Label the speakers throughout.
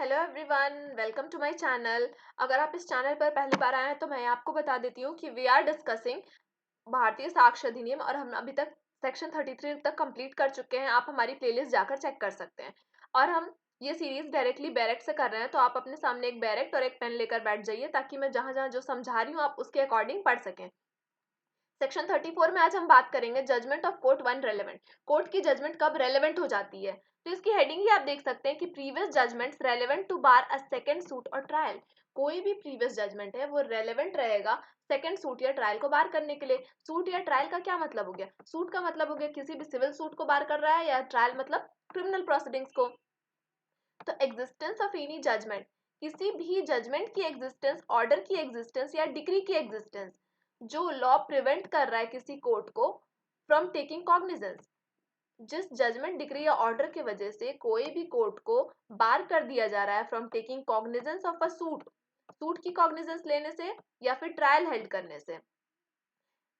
Speaker 1: Hello everyone, welcome to my channel. अगर आप इस चैनल पर पहली बार आए हैं तो मैं आपको बता देती हूँ कि वी आर डिस्कसिंग भारतीय साक्ष्य अधिनियम और हम अभी तक सेक्शन 33 तक कंप्लीट कर चुके हैं। आप हमारी प्लेलिस्ट जाकर चेक कर सकते हैं। और हम ये सीरीज डायरेक्टली बैरेक्ट से कर रहे हैं, तो आप अपने सामने एक बैरेक्ट और एक पेन लेकर बैठ जाइए ताकि मैं जहाँ जहाँ जो समझा रही हूँ आप उसके अकॉर्डिंग पढ़ सकें। सेक्शन 34 में आज हम बात करेंगे judgment of court when relevant. Court की जजमेंट कब रेलेवेंट हो जाती है, तो इसकी हेडिंग ही आप देख सकते हैं कि previous judgments relevant to bar a second suit और ट्रायल। कोई भी प्रीवियस जजमेंट है वो रेलेवेंट रहेगा सेकंड सूट या ट्रायल को बार करने के लिए। सूट या ट्रायल का क्या मतलब हो गया? सूट का मतलब हो गया किसी भी सिविल सूट को बार कर रहा है, या ट्रायल मतलब क्रिमिनल प्रोसीडिंग्स को। तो एग्जिस्टेंस ऑफ एनी जजमेंट, किसी भी जजमेंट की एग्जिस्टेंस, ऑर्डर की एग्जिस्टेंस या डिग्री की एग्जिस्टेंस जो लॉ प्रिवेंट कर रहा है किसी कोर्ट को फ्रॉम टेकिंग कॉग्निजेंस। जिस जजमेंट, डिग्री या ऑर्डर की वजह से कोई भी कोर्ट को बार कर दिया जा रहा है from taking cognizance of a suit, suit की कॉग्निजेंस लेने से या फिर ट्रायल हेल्ड करने से,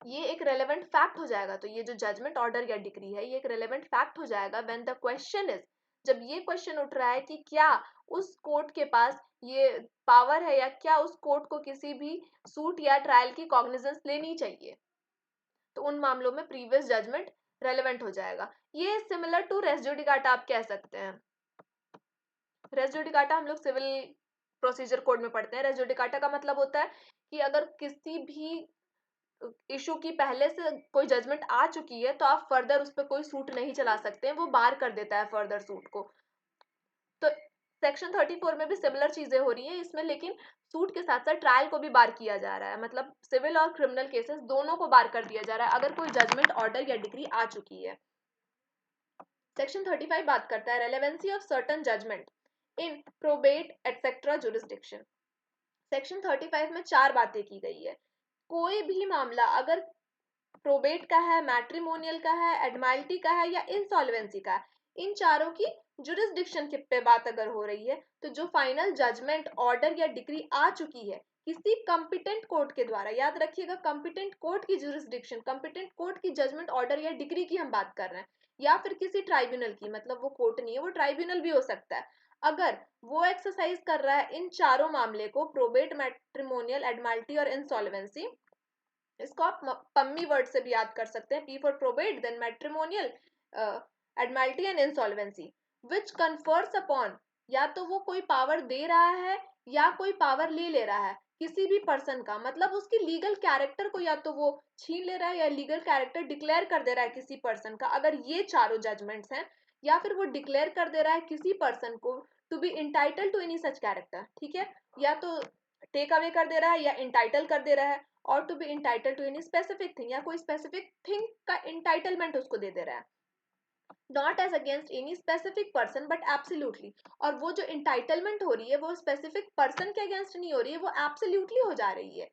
Speaker 1: ये एक रेलेवेंट फैक्ट हो जाएगा। तो ये जो जजमेंट, ऑर्डर या डिग्री है ये एक रेलेवेंट फैक्ट हो जाएगा व्हेन द क्वेश्चन इज, जब ये क्वेश्चन उठ रहा है कि क्या उस कोर्ट के पास ये पावर है या क्या उस कोर्ट को किसी भी सूट या ट्रायल की कॉग्निजेंस लेनी चाहिए। तो उन मामलों में प्रीवियस जजमेंट रेलेवेंट हो जाएगा। ये सिमिलर टू रेस जुडिकाटा आप कह सकते हैं। रेस जुडिकाटा हम लोग सिविल प्रोसीजर कोड में पढ़ते हैं। रेस जुडिकाटा का मतलब होता है कि अगर किसी भी इशू की पहले से कोई जजमेंट आ चुकी है तो आप फर्दर उस पर कोई सूट नहीं चला सकते हैं, वो बार कर देता है फर्दर सूट को। तो सेक्शन 34 में भी सिमिलर चीजें हो रही हैं इसमें, लेकिन सूट के साथ साथ ट्रायल को भी बार किया जा रहा है। मतलब सिविल और क्रिमिनल केसेस दोनों को बार कर दिया जा रहा है अगर कोई जजमेंट, ऑर्डर या डिग्री आ चुकी है। सेक्शन 35 बात करता है relevancy of certain judgment in probate etcetera jurisdiction. Section 35 में चार बातें की गई है। कोई भी मामला अगर प्रोबेट का है, मैट्रिमोनियल का है, एडमाइल्टी का है या इंसॉल्वेंसी का है, इन चारों की जुरिस्डिक्शन के पे बात अगर हो रही है, तो जो फाइनल जजमेंट, ऑर्डर या डिग्री आ चुकी है किसी कंपिटेंट कोर्ट के द्वारा, याद रखिएगा कंपिटेंट कोर्ट की जुरिस्डिक्शन, कंपिटेंट कोर्ट की जजमेंट, ऑर्डर या डिग्री की हम बात कर रहे हैं, या फिर किसी ट्राइब्यूनल की, मतलब वो कोर्ट नहीं है, वो ट्राइब्यूनल भी हो सकता है। अगर वो एक्सरसाइज कर रहा है इन चारों मामले को, प्रोबेट, मैट्रिमोनियल, एडमाल्टी और इंसॉल्वेंसी, इसको आप पम्मी वर्ड से भी याद कर सकते हैं। P for probate, then matrimonial, admiralty and insolvency, which confers upon, या तो वो कोई पावर दे रहा है या कोई पावर ले रहा है किसी भी पर्सन का, मतलब उसकी लीगल कैरेक्टर को या तो वो छीन ले रहा है या लीगल कैरेक्टर डिक्लेयर कर दे रहा है किसी पर्सन का। अगर ये चारों जजमेंट्स हैं, या फिर वो डिक्लेयर कर दे रहा है किसी पर्सन को to be entitle to any such character, ठीक है, या तो टेक अवे कर दे रहा है या इंटाइटल कर दे रहा है, और to be entitle to any specific thing, या कोई स्पेसिफिक थिंग का इंटाइटलमेंट उसको दे दे रहा है, not as against any specific person but absolutely. और वो जो इंटाइटलमेंट हो रही है वो स्पेसिफिक पर्सन के अगेंस्ट नहीं हो रही है, वो एब्सोल्युटली हो जा रही है,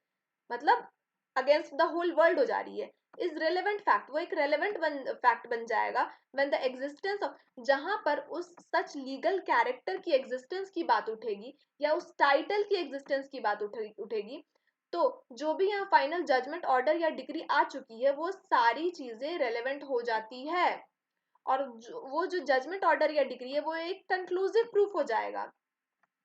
Speaker 1: मतलब अगेंस्ट द होल वर्ल्ड हो जा रही है। इज रेलेवेंट फैक्ट, वो एक रेलेवेंट फैक्ट बन जाएगा व्हेन द एग्जिस्टेंस ऑफ, जहां पर उस सच लीगल कैरेक्टर की एग्जिस्टेंस की बात उठेगी या उस टाइटल की एग्जिस्टेंस की बात उठेगी, तो जो भी यहाँ फाइनल जजमेंट, ऑर्डर या डिग्री आ चुकी है वो सारी चीजें रेलेवेंट हो जाती है। और वो जो जजमेंट, ऑर्डर या डिग्री है वो एक कंक्लूसिव प्रूफ हो जाएगा।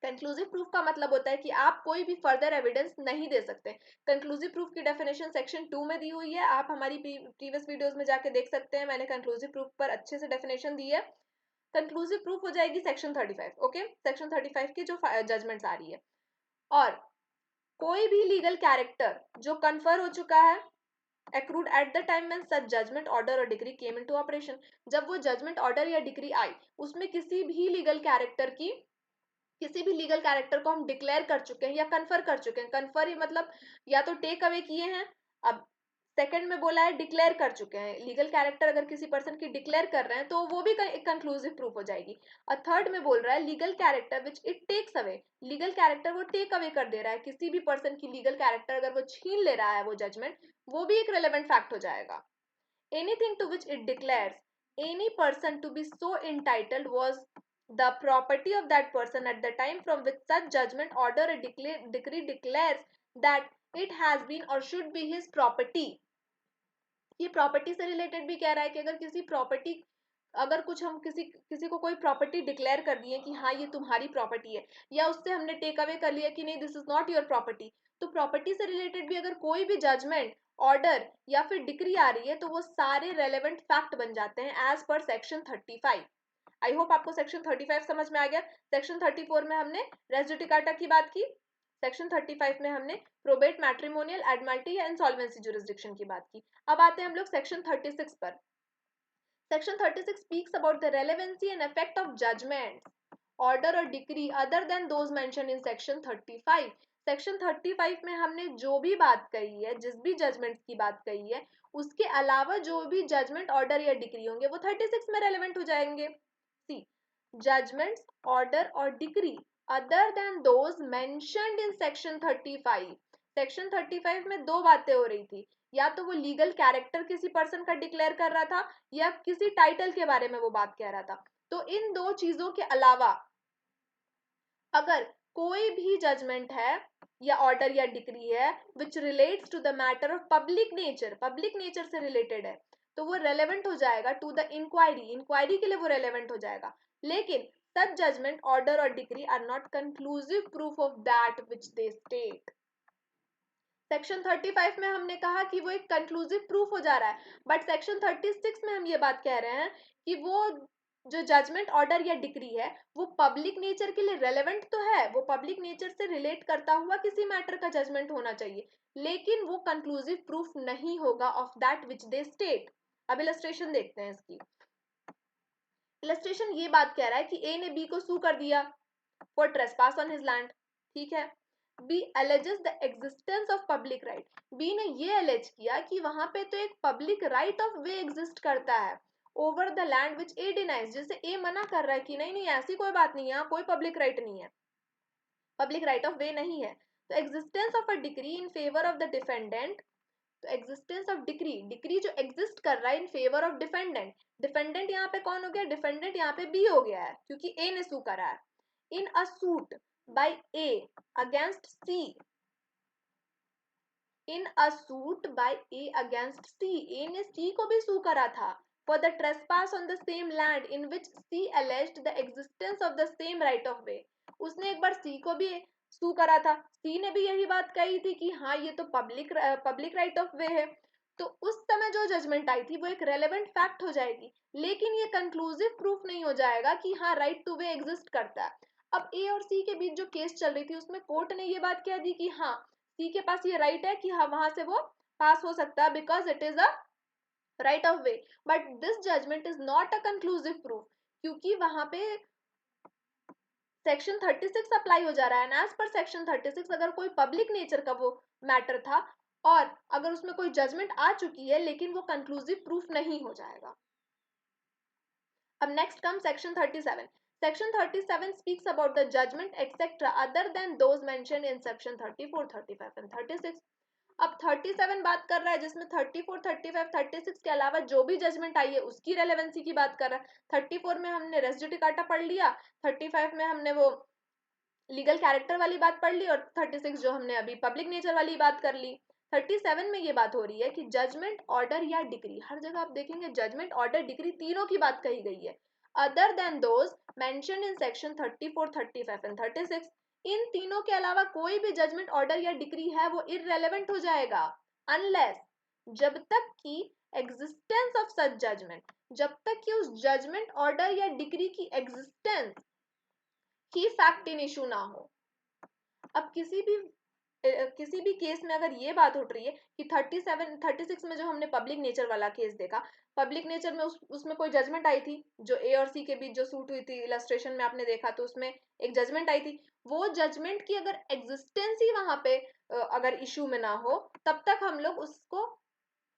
Speaker 1: कंक्लूसिव प्रूफ का मतलब होता है कि आप कोई भी फर्दर एविडेंस नहीं दे सकते। कंक्लूसिव प्रूफ की डेफिनेशन सेक्शन 2 में दी हुई है, आप हमारी प्रीवियस वीडियोस में जाके देख सकते हैं, मैंने कंक्लूसिव प्रूफ पर अच्छे से डेफिनेशन दी है। कंक्लूसिव प्रूफ हो जाएगी सेक्शन 35। ओके, सेक्शन 35 की जो जजमेंट्स आ रही है। और कोई भी लीगल कैरेक्टर जो कन्फर हो चुका है accrued at the time when such judgment, order or decree came into operation, जब वो जजमेंट, ऑर्डर या डिग्री आई उसमें किसी भी लीगल कैरेक्टर की, किसी भी लीगल कैरेक्टर को हम डिक्लेयर कर चुके हैं या कन्फर कर चुके हैं। कन्फर ही मतलब या तो टेक अवे किए हैं, अब सेकंड में बोला है डिक्लेयर कर चुके हैं। लीगल कैरेक्टर अगर किसी पर्सन की डिक्लेयर कर रहे हैं तो वो भी एक कंक्लूसिव प्रूफ हो जाएगी। और थर्ड में बोल रहा है legal character which it takes away, legal character वो टेक अवे कर दे रहा है किसी भी पर्सन की लीगल कैरेक्टर, अगर वो छीन ले रहा है वो जजमेंट, वो भी एक रेलेवेंट फैक्ट हो जाएगा। Anything to which it declares any person to be so entitled was the property of that person at the time from which such judgment, order or decree declares that it has been or should be his property। ये property से related भी कह रहा है कि अगर किसी property अगर कुछ हम किसी किसी को कोई प्रॉपर्टी डिक्लेयर कर दिए कि हाँ ये तुम्हारी प्रॉपर्टी है, या उससे हमने टेक अवे कर लिया कि नहीं this is not your property, तो प्रॉपर्टी से रिलेटेड भी अगर कोई भी जजमेंट, ऑर्डर या फिर डिक्री आ रही है तो वो सारे रेलेवेंट फैक्ट बन जाते हैं as per section 35। I hope आपको सेक्शन 35 समझ में आ गया। सेक्शन 34 में हमने रेस जुडिकाटा की बात की, सेक्शन 35 में हमने प्रोबेट, मैट्रिमोनियल, एडमल्टी या इंसॉल्वेंसी जुरिस्डिक्शन की बात की। अब आते हैं हम लोग सेक्शन 36 पर। Section 36 speaks about the relevancy and effect of judgments, order or decree other than those mentioned in section 35। Section 35 में हमने जो भी बात कही है, जिस भी जजमेंट्स की बात कही है, उसके अलावा जो भी जजमेंट, ऑर्डर या डिक्री होंगे वो 36 में रेलेवेंट हो जाएंगे। सी, judgements, order or decree other than those mentioned in section 35। Section 35 में दो बातें हो रही थी, या तो वो लीगल कैरेक्टर किसी पर्सन का डिक्लेयर कर रहा था या किसी टाइटल के बारे में वो बात कह रहा था। तो इन दो चीजों के अलावा अगर कोई भी जजमेंट है या ऑर्डर या डिक्री है which relates to the matter of public nature, public nature से रिलेटेड है, तो वो रेलेवेंट हो जाएगा टू द इंक्वायरी, इंक्वायरी के लिए वो रेलेवेंट हो जाएगा। लेकिन such judgment, order or decree are not conclusive proof of that which they state। Section 35 में हमने कहा कि वो एक कंक्लूसिव प्रूफ हो जा रहा है, बट सेक्शन 36 में हम ये बात कह रहे हैं कि वो जो जजमेंट, ऑर्डर या डिक्री है वो पब्लिक नेचर के लिए रेलेवेंट तो है, वो पब्लिक नेचर से रिलेट करता हुआ किसी मैटर का जजमेंट होना चाहिए, लेकिन वो कंक्लूसिव प्रूफ नहीं होगा of that which they state. अब इलस्ट्रेशन देखते हैं इसकी। इलस्ट्रेशन ये बात कह रहा है कि ए ने बी को सू कर दिया for trespass on his land, ठीक है। B alleges the existence of public right। B ने ये एलेज किया कि वहां पे तो एक public right of way exist करता है over the land which A denies, जिसे ए मना कर रहा है कि नहीं नहीं ऐसी कोई बात नहीं है, यहाँ कोई पब्लिक राइट नहीं है, पब्लिक राइट ऑफ वे नहीं है। तो existence of a decree in favour of the defendant, तो एग्जिस्टेंस ऑफ डिक्री, डिक्री जो एग्जिस्ट कर रहा है in favour of defendant, defendant यहाँ पे कौन हो गया, डिफेंडेंट यहाँ पे बी हो गया है क्योंकि ए ने सू करा है। In a suit by A against C, in a suit by A against C, A ने सी को भी सू करा था for the trespass on the same land in which C alleged the existence of the same right of way. उसने एक बार सी को भी sue करा था, सी ने भी यही बात कही थी कि हाँ ये तो पब्लिक राइट ऑफ वे है, तो उस समय जो जजमेंट आई थी वो एक रेलेवेंट फैक्ट हो जाएगी, लेकिन ये कंक्लूसिव प्रूफ नहीं हो जाएगा कि हाँ राइट टू वे एग्जिस्ट करता है। अब ए और सी के बीच जो केस चल रही थी उसमें कोर्ट ने ये बात कह दी कि हाँ सी के पास ये राइट है कि हाँ वहां से वो पास हो सकता है because it is a right of way, but this judgment is not a conclusive proof, क्योंकि वहां पे सेक्शन 36 अप्लाई हो जा रहा है, एंड एज पर सेक्शन 36 अगर कोई पब्लिक नेचर का वो मैटर था और अगर उसमें कोई जजमेंट आ चुकी है लेकिन वो कंक्लूसिव प्रूफ नहीं हो जाएगा। अब next come section 37। Section 37 speaks about the judgment etc other than those mentioned in section 34, 35 and 36। अब 37 बात कर रहा है जिसमें 34, 35, 36 के अलावा जो भी जजमेंट आई है उसकी रेलेवेंसी की बात कर रहा है। 34 में हमने रेस जुडिकाटा पढ़ लिया, 35 में हमने वो लीगल कैरेक्टर वाली बात पढ़ ली, और 36 जो हमने अभी पब्लिक नेचर वाली बात कर ली। 37 में ये बात हो रही है कि जजमेंट, ऑर्डर या डिक्री, हर जगह आप देखेंगे जजमेंट, ऑर्डर, डिक्री तीनों की बात कही गई है, other than those mentioned in section 34, 35 and 36। इन तीनों के अलावा कोई भी जजमेंट, ऑर्डर या डिक्री है वो इररेलेवेंट हो जाएगा अनलेस, जब तक कि एग्जिस्टेंस ऑफ सच जजमेंट, जब तक कि उस जजमेंट, ऑर्डर या डिक्री की एग्जिस्टेंस की फैक्ट इन इशू ना हो। अब किसी भी केस में अगर ये बात उठ रही है कि 37, 36 में जो हमने पब्लिक नेचर वाला केस देखा, पब्लिक नेचर में उसमें कोई जजमेंट आई थी जो ए और सी के बीच जो सूट हुई थी, इलस्ट्रेशन में आपने देखा तो उसमें एक जजमेंट आई थी, वो जजमेंट की अगर एग्जिस्टेंस ही वहां पे अगर इशू में ना हो तब तक हम लोग उसको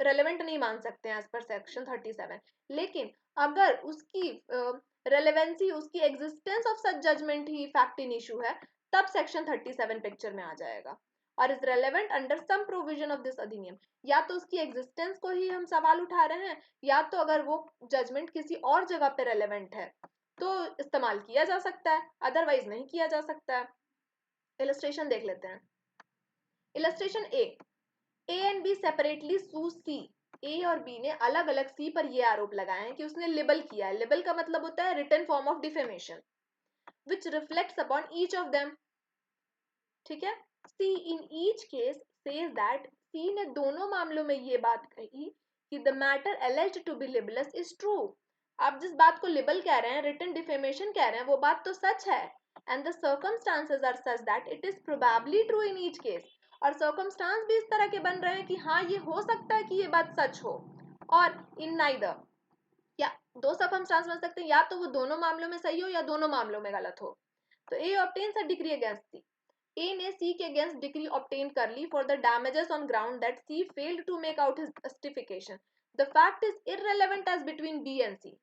Speaker 1: रेलेवेंट नहीं मान सकते हैं एज पर सेक्शन 37। लेकिन अगर उसकी रेलेवेंसी, उसकी एग्जिस्टेंस ऑफ सच जजमेंट ही फैक्ट इन इशू है, तब सेक्शन 37 पिक्चर में आ जाएगा और is relevant under some provision of this अधिनियम। या तो उसकी एग्जिस्टेंस को ही हम सवाल उठा रहे हैं, या तो अगर वो जजमेंट किसी और जगह पे रेलेवेंट है तो इस्तेमाल किया जा सकता है, अदरवाइज नहीं किया जा सकता है। इलस्ट्रेशन देख लेते हैं। Illustration A, A and B separately sue C ए और बी ने अलग अलग सी पर ये आरोप लगाए हैं कि उसने लिबल किया है। लिबल का मतलब होता है written form of defamation which reflects upon each of them. ठीक है, C in each case says that, C ने दोनों मामलों में ये बात कही कि the matter alleged to be libellous is true. आप जिस बात को लिबल कह रहे हैं, रिटन डिफेमेशन कह रहे हैं, वो बात तो सच है। And the circumstances are such that it is probably true in each case. और सर्कमस्टांस भी इस तरह के बन रहे हैं कि हाँ ये हो सकता है कि ये बात सच हो। और इन नाइदर, या दो सर्कमस्टांस बन सकते हैं, या तो वो दोनों मामलों में सही हो या दोनों मामलों में गलत हो। तो A obtains a decree against C. A ने सी के अगेंस्ट डिग्री ऑब्टेन कर ली for the damages on ground that C failed to make out his justification. The fact is irrelevant as between B and C.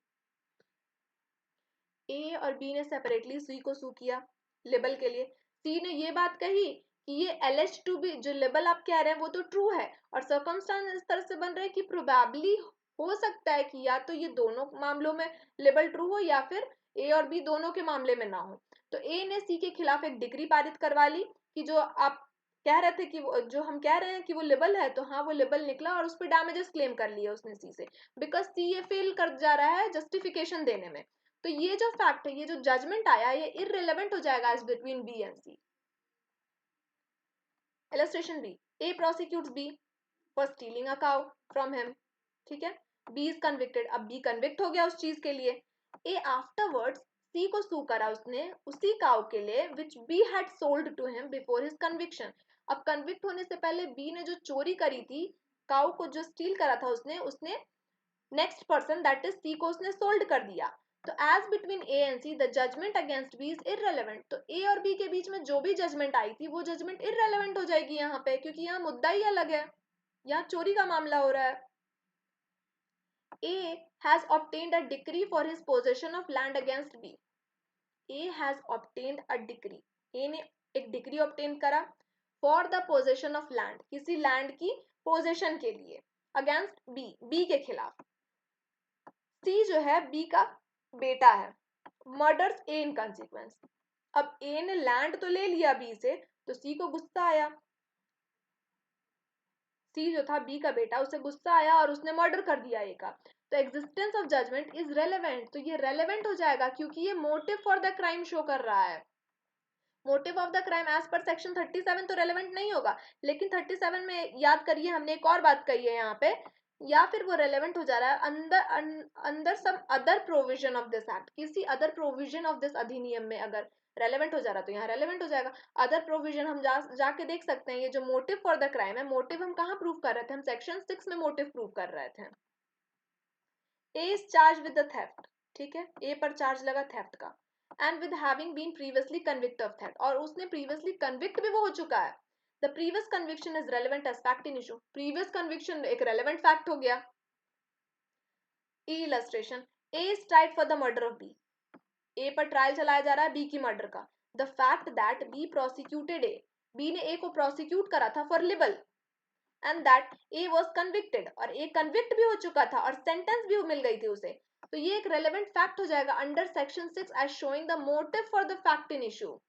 Speaker 1: A और B ने separately सी को सू किया label के लिए। सी ने ये बात कही कि ये एलेज टू बी, जो लेबल आप कह रहे हैं वो तो ट्रू है, और सर्कमस्टांस इस तरह से बन रहे हैं कि प्रोबेबली हो सकता है कि या तो ये दोनों मामलों में लेबल ट्रू हो या फिर ए और बी दोनों के मामले में ना हो। तो ए ने सी के खिलाफ एक डिग्री पारित करवा ली कि जो आप कह रहे थे कि जो हम कह रहे हैं कि वो लेबल है, तो हाँ वो लेबल निकला, और उस पर डैमेजेस क्लेम कर लिए उसने सी से, बिकॉज सी ये फेल कर जा रहा है जस्टिफिकेशन देने में। तो ये जो फैक्ट है, ये जो जजमेंट आया, ये इररिलेवेंट हो जाएगा as between B and C. Illustration B, A prosecutes B for stealing a cow from him. ठीक है, बी इज कन्विक्टेड, अब बी कन्विक्ट हो गया उस चीज के लिए। ए आफ्टरवर्ड्स सी को सू करा उसने उसी काउ के लिए which B had sold to him before his conviction. अब कन्विक्ट होने से पहले बी ने जो चोरी करी थी, काउ को जो स्टील करा था उसने उसने next person that is C को उसने सोल्ड कर दिया। तो as between A and C the judgment against B is irrelevant. तो ए और बी के बीच में जो भी जजमेंट आई थी वो जजमेंट इररेलेवेंट हो जाएगी यहाँ पे, क्योंकि यहाँ मुद्दा ही अलग है, यहाँ चोरी का मामला हो रहा है। A has obtained a decree for his possession of land against B. A has obtained a decree. A ने एक डिग्री ऑब्टेन करा for the possession of land, किसी लैंड की पोजेशन के लिए, अगेंस्ट बी, बी के खिलाफ। सी जो है बी का बेटा है, मर्डर्स ए इन कंसिक्वेंस। अब ए ने लैंड तो ले लिया बी से, तो सी को गुस्सा आया। सी जो था बी का बेटा, उसे गुस्सा आया और उसने मर्डर कर दिया ए का। तो existence of judgment is relevant, तो ये रेलेवेंट हो जाएगा क्योंकि ये motive for the crime show कर रहा है। Motive of the crime as per section 37 तो रेलेवेंट नहीं होगा, लेकिन 37 में याद करिए हमने एक और बात कही है यहाँ पे, या फिर वो रेलेवेंट हो जा रहा है under some other provision of this act, किसी अदर प्रोविजन ऑफ दिस अधिनियम में अगर रेलेवेंट हो जा रहा तो यहाँ रेलेवेंट हो जाएगा। अदर प्रोविजन हम जाके देख सकते हैं। ये जो मोटिव फॉर द क्राइम है, मोटिव हम कहाँ प्रूव कर रहे थे, हम सेक्शन 6 में मोटिव प्रूव कर रहे थे। A is charge with the theft. ठीक है, ए पर चार्ज लगा थेफ्ट का, and with having been previously convict of theft, और उसने प्रीवियसली कन्विक्ट भी वो हो चुका है। The previous conviction is relevant as fact in issue, previous conviction एक रेलेवेंट फैक्ट हो गया। Illustration, A is tried for the murder of B. A पर ट्रायल चलाया जा रहा है बी की मर्डर का। The fact that B prosecuted A, B ने ए को प्रोसिक्यूट करा था for libel, and that A was convicted, और ए कन्विक्ट भी हो चुका था और सेंटेंस भी मिल गई थी उसे। तो ये एक रेलेवेंट फैक्ट हो जाएगा under section 6 as showing the motive for the fact in issue.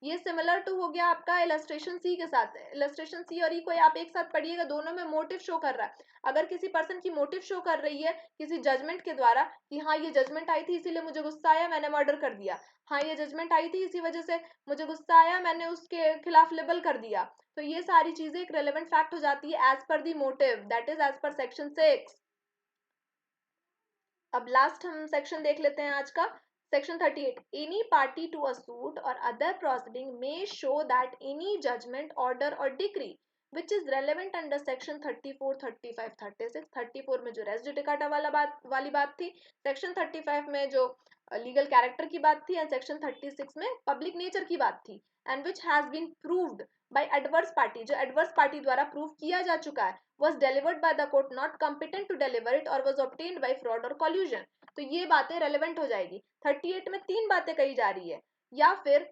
Speaker 1: ये सिमिलर टू हो गया आपका इलस्ट्रेशन सी के साथ। इलस्ट्रेशन सी और ई को आप एक साथ पढ़िएगा, दोनों में मोटिव शो कर रहा है। अगर किसी पर्सन की मोटिव शो कर रही है किसी जजमेंट के द्वारा कि हाँ ये जजमेंट आई थी इसीलिए मुझे गुस्सा आया मैंने मर्डर कर दिया, हाँ ये जजमेंट आई थी इसी वजह से मुझे गुस्सा आया मैंने उसके खिलाफ लिबल कर दिया, तो ये सारी चीजें एक रेलेवेंट फैक्ट हो जाती है as per the motive, that is as per section 6। अब लास्ट हम सेक्शन देख लेते हैं आज का, section 38। Any party to a suit or other proceeding may show that any judgment order or decree which is relevant under section 34 35 36। 34 में जो race judicata वाली बात थी, सेक्शन 35 में जो लीगल कैरेक्टर की बात थी, एंड सेक्शन 36 में पब्लिक नेचर की बात थी, and which has been proved by adverse party, जो एडवर्स पार्टी द्वारा प्रूव किया जा चुका है, was delivered by the court not competent to deliver it or was obtained by fraud or collusion। तो ये बातें रेलेवेंट हो जाएगी। 38 में तीन बातें कही जा रही है, या फिर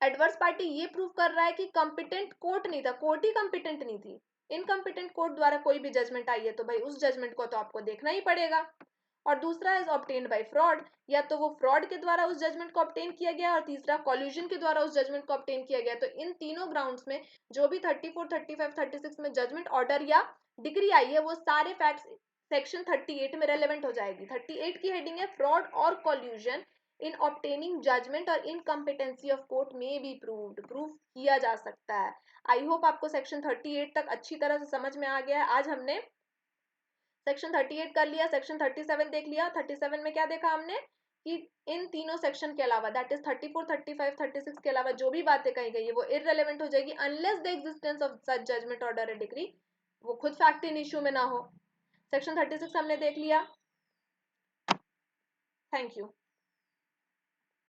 Speaker 1: एडवर्स पार्टी ये प्रूव कर रहा है कि कंपिटेंट कोर्ट नहीं था, कोर्ट ही कंपिटेंट नहीं थी, इनकम्पिटेंट कोर्ट द्वारा कोई भी जजमेंट आई है तो भाई उस जजमेंट को तो आपको देखना ही पड़ेगा। और दूसरा इज ऑब्टेन्ड बाय फ्रॉड, या तो वो फ्रॉड के द्वारा उस जजमेंट को ऑब्टेन किया गया, और तीसरा कॉल्यूजन के द्वारा उस जजमेंट को ऑब्टेन किया गया। तो इन तीनों ग्राउंड्स में जो भी 34, 35, 36 में जजमेंट ऑर्डर या डिग्री आई है वो सारे फैक्ट्स सेक्शन 38 में रेलेवेंट हो जाएगी। 38 की हेडिंग है फ्रॉड और कॉल्यूजन इन ऑब्टेनिंग जजमेंट और इनकम्पिटेंसी ऑफ कोर्ट में बी प्रूव्ड, प्रूव किया जा सकता है। आई होप आपको सेक्शन 38 तक अच्छी तरह से समझ में आ गया है। आज हमने सेक्शन 38 कर लिया, सेक्शन 37 देख लिया। 37 में क्या देखा हमने कि इन तीनों सेक्शन के अलावा, दैट इज 34, 35, 36 के अलावा जो भी बातें कही गई है वो इररिलेवेंट हो जाएगी unless the existence of such judgment order and decree, वो खुद फैक्ट इन इश्यू में ना हो। सेक्शन 36 हमने देख लिया। Thank you.